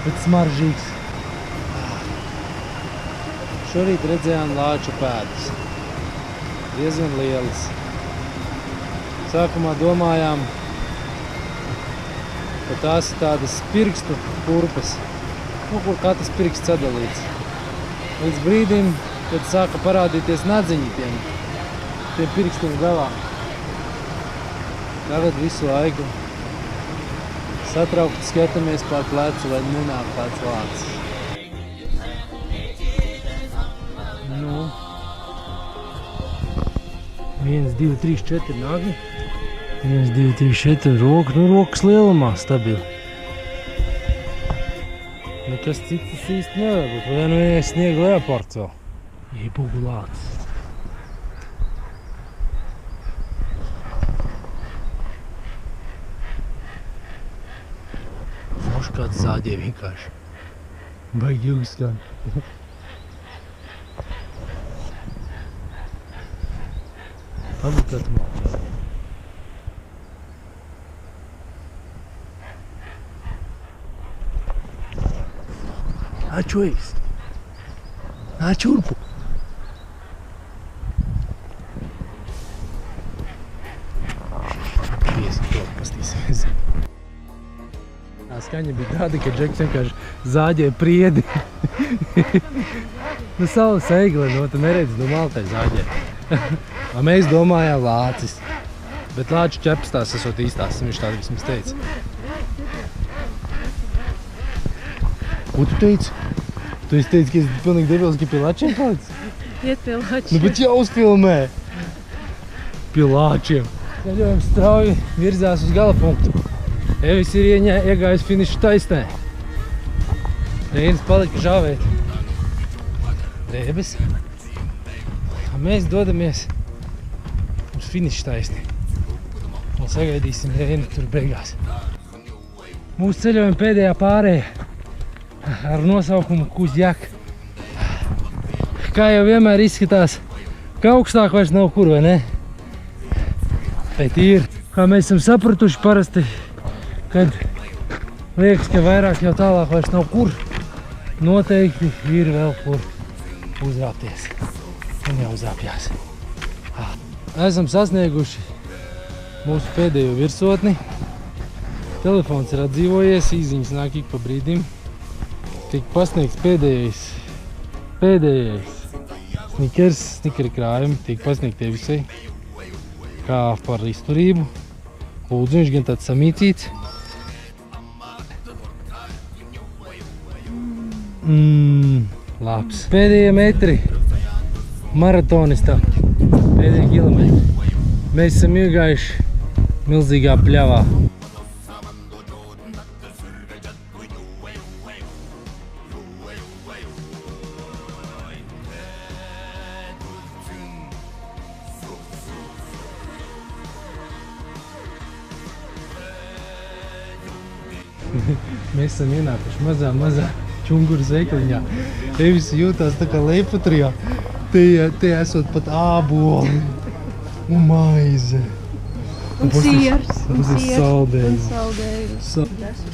bet smaržīgs. Šorīt redzējām lāču pēdas. Diezgan lielas. Sākumā domājām, ka tās ir tādas pirkstu kurpes. Kur katrs pirksts sadalīts. Līdz brīdim, kad sāka parādīties nadziņi tiem pirkstiem galā. Tagad visu laiku satraukti skatāmies pār plecu, lai nenāk kāds lācis. Nu, 1, 2, 3, 4 nagi. 1, 2, 3, 4 rokas lielumā stabili. Nekas cits īsti nevar būt. Vai nu es sniegu leopards vēl? Iebugu lācis. Moši kāds zāģē vienkārši. Baigi ilgi skan. Pabūt kāds māk. Nāc šojas! Nāc šurpu! Viesi to pastīsimies. Tā skaņa bija tāda, ka Džeks vienkārši zāģēja priedi. Nu, saules eigle, no tu neredzi, no maltai zāģē. Mēs domājām lācis. Bet lāču ķepas tās esot īstās, viņš tā vismaz teica. Ko tu teici? Tu esi teici, ka esi pilnīgi debils, ka pie lāčiem palicis? Iet pie lāčiem. Nu, bet jau uzfilmē! Pie lāčiem. Ceļojums strauji virzās uz gala punktu. Evis ir iegājis finišu taisnē. Reinis palika žāvēt drēbes. Mēs dodamies uz finišu taisni. Un sagaidīsim Reini tur beigās. Mūsu ceļojuma pēdējā pārēja ar nosaukumu Kuzjak. Kā jau vienmēr izskatās, ka augstāk vairs nav kur, vai ne? Bet ir, kā mēs esam sapratuši parasti, kad liekas, ka vairāk jau tālāk vairs nav kur, noteikti ir vēl kur uzrāpties un jāuzrāpjās. Esam sasnieguši mūsu pēdējo virsotni. Telefons ir atdzīvojies, īziņas nāk ik pa brīdim. Tik pasniegts pēdējais snikeri krājumi, tiek pasniegtie visai. Kā par izturību. Lūdzu, viņš gan tāds samīcīts. Labs. Pēdējie metri maratonistā. Pēdējie kilometri. Mēs esam iegājuši milzīgā pļavā. Mēs esam ienākuši mazā čunguru veikaliņā. Te visi jūtās tā kā Leipatrijā. Te esot pat āboli un maize. Un siers. Tas ir saldējums.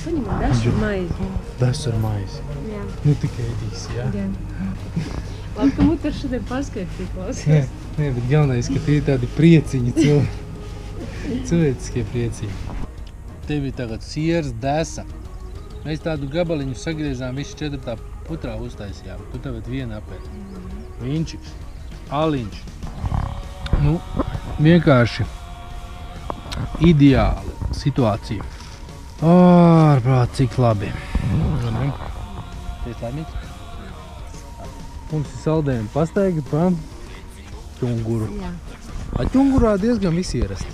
Paņemam dažu maizi. Dažs ar maizi. Jā. Nu tikai ēdīs, jā? Jā. Labi, ka muti ar šodien paskaidrīt klausies. Nē, bet galvenais, ka tie ir tādi prieciņi, cilvēciskie prieciņi. Tev ir tagad siers, desa. Mēs tādu gabaliņu sagriezām, visu 4. putrā uztaisījām. Tu tagad vienu apēd. Vinčiks, aliņš. Nu, vienkārši ideāli situācija. Ārprāt, cik labi. Teic laimīgs? Mums ir saldējumi pastaigi pa ķunguru. Jā. Ķungurā diezgan viss ierasti.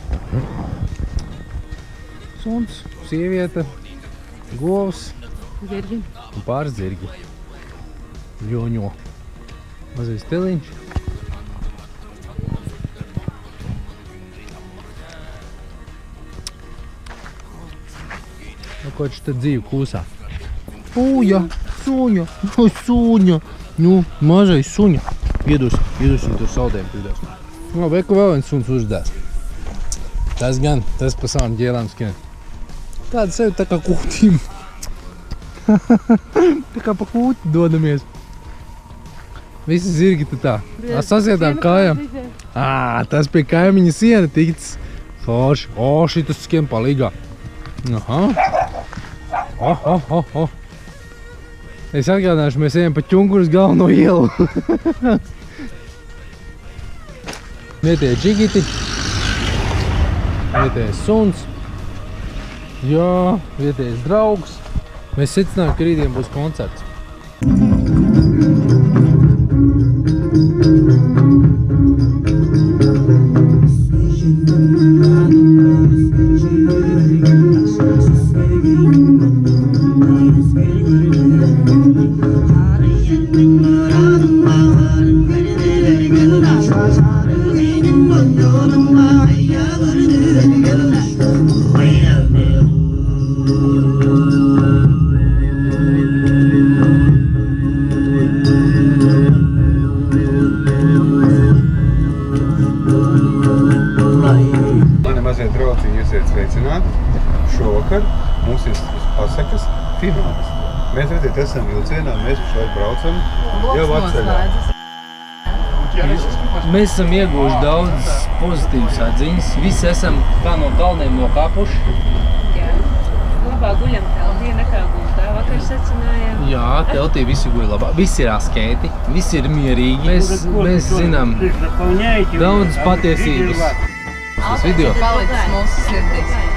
Suns, sieviete, govs Zirgi. un pāris zirgi. Ļoņo. Mazais teliņš. Nu, koč tad dzīvi kūsā. Uja, suņa, suņa. Nu, mazais suņa. Iedos viņu tur saldējumu pildās. Nu, vai ko vēl viens suns uzdās. Tas gan, tas pa savam ģēlām skrien. Tāda sevi tā kā kūtīm. Tā kā pa kūti dodamies. Visi zirgi tu tā. Sasietām kājām. Tas pie kaimiņa siena ticis. Forši. Šitas skiem palīgā. Aha. Es atgādināšu, mēs ejam pa ķunguras galveno ielu. Vietēji džigiti. Vietējais suns. Jā, vietējais draugs. Mēs secinājām, ka rītdien būs koncerts. Šovakar mums ir pasakas fināls. Mēs redzēt, esam vilcienā, mēs šeit braucam jau atceļā. Mēs esam ieguvuši daudz pozitīvas atziņas. Visi esam kā no kalniem nokāpuši. Jā. Labāk guļam teltī, nekā gultā. Vakar secinājām. Jā, teltī visi guļ labāk. Visi ir askēti, visi ir mierīgi. Mēs zinām daudz patiesības. Tas video. Palicis mūsu sirdīs.